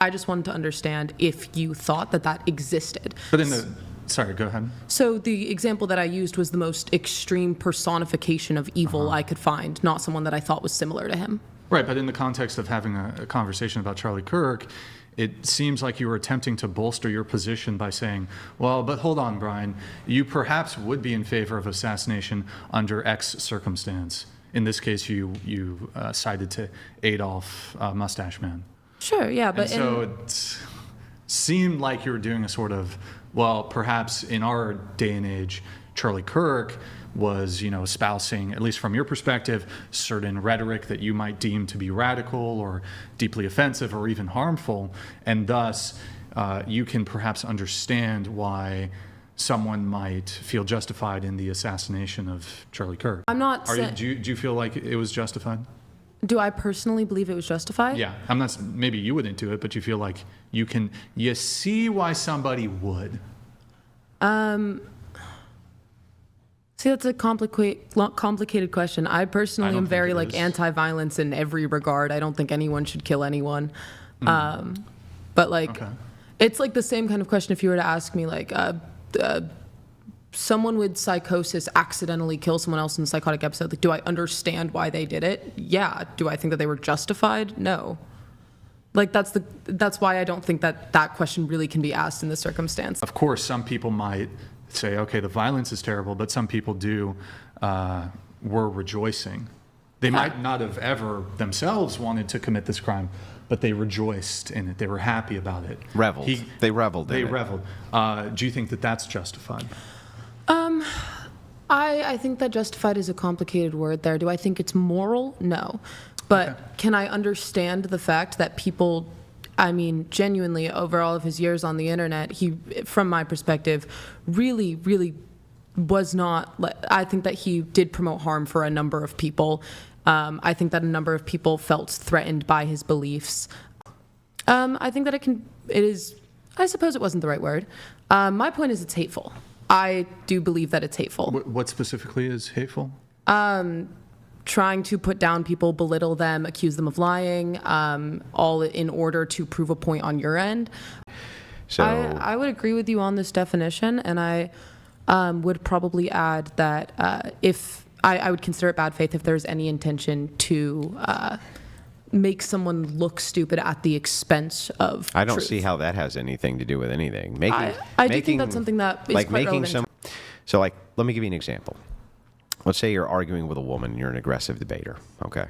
I just wanted to understand if you thought that that existed. But sorry, go ahead. So the example that I used was the most extreme personification of evil I could find, not someone that I thought was similar to him. Right, but in the context of having a conversation about Charlie Kirk, it seems like you were attempting to bolster your position by saying, well, but hold on, Brian, you perhaps would be in favor of assassination under X circumstance. In this case, you cited to Adolf Mustache Man. Sure, yeah, but... And so it seemed like you were doing a sort of, well, perhaps in our day and age, Charlie Kirk was, espousing, at least from your perspective, certain rhetoric that you might deem to be radical or deeply offensive or even harmful, and thus you can perhaps understand why someone might feel justified in the assassination of Charlie Kirk. I'm not saying... Do you feel like it was justified? Do I personally believe it was justified? Yeah, I'm not. Maybe you wouldn't do it, but you feel like you see why somebody would. See, that's a complicated question. I personally am very anti-violence in every regard. I don't think anyone should kill anyone. But it's like the same kind of question if you were to ask me someone with psychosis accidentally kill someone else in a psychotic episode. Like, do I understand why they did it? Yeah. Do I think that they were justified? No. Like, that's why I don't think that question really can be asked in this circumstance. Of course, some people might say, okay, the violence is terrible, but some people were rejoicing. They might not have ever themselves wanted to commit this crime, but they rejoiced in it. They were happy about it. They reveled. Do you think that that's justified? I think that justified is a complicated word there. Do I think it's moral? No. But Can I understand the fact that people, genuinely, over all of his years on the internet, he, from my perspective, really, really was not, I think that he did promote harm for a number of people. I think that a number of people felt threatened by his beliefs. I think that I suppose it wasn't the right word. My point is it's hateful. I do believe that it's hateful. What specifically is hateful? Trying to put down people, belittle them, accuse them of lying, all in order to prove a point on your end. So I would agree with you on this definition, and I would probably add that if I would consider it bad faith if there's any intention to make someone look stupid at the expense of I don't truth. See how that has anything to do with anything. I do think that's something that is quite relevant. So, let me give you an example. Let's say you're arguing with a woman, you're an aggressive debater, okay?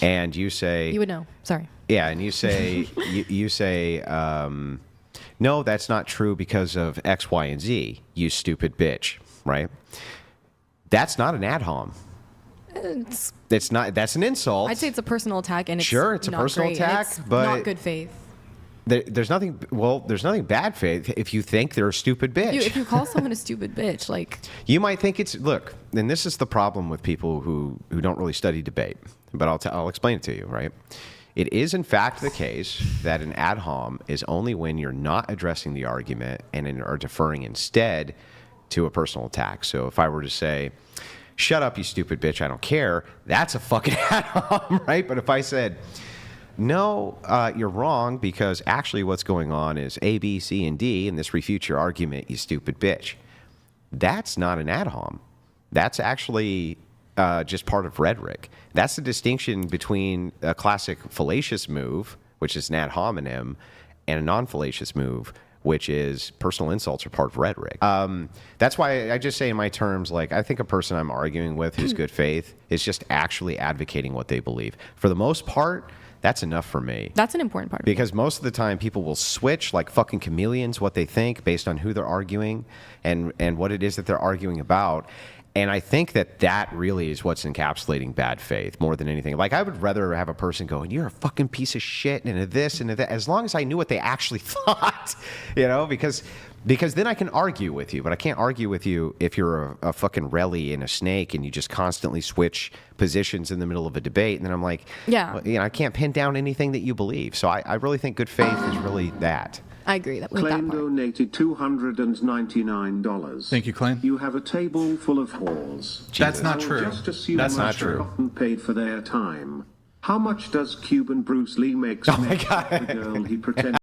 And you say... You would know, sorry. Yeah, and you say, you say, no, that's not true because of X, Y, and Z, you stupid bitch, right? That's not an ad hom. It's not. That's an insult. I'd say it's a personal attack, and it's it's a not personal great. attack, it's but not good faith. There's nothing. Well, there's nothing bad faith if you think they're a stupid bitch. If you call someone a stupid bitch, you might think it's and this is the problem with people who don't really study debate. But I'll explain it to you. Right? It is in fact the case that an ad hom is only when you're not addressing the argument and are deferring instead to a personal attack. So if I were to say, "Shut up, you stupid bitch, I don't care," that's a fucking ad hom, right? But if I said, "No, you're wrong, because actually what's going on is A, B, C, and D, and this refutes your argument, you stupid bitch," that's not an ad hom. That's actually just part of rhetoric. That's the distinction between a classic fallacious move, which is an ad hominem, and a non-fallacious move, which is personal insults are part of rhetoric. That's why I just say in my terms, I think a person I'm arguing with who's good faith is just actually advocating what they believe. For the most part, that's enough for me. That's an important part. Because most of the time people will switch like fucking chameleons what they think based on who they're arguing and what it is that they're arguing about. And I think that really is what's encapsulating bad faith more than anything. I would rather have a person go, "You're a fucking piece of shit," and this and that, as long as I knew what they actually thought, because then I can argue with you. But I can't argue with you if you're a fucking relly and a snake and you just constantly switch positions in the middle of a debate. And then I'm like, yeah, I can't pin down anything that you believe. So I really think good faith is really that. I agree with that Claim part. donated $299. Thank you, Claim. You have a table full of whores. That's not true. Just assume That's not Russia true. often paid for their time. How much does Cuban Bruce Lee make? Oh my God. The girl he pretended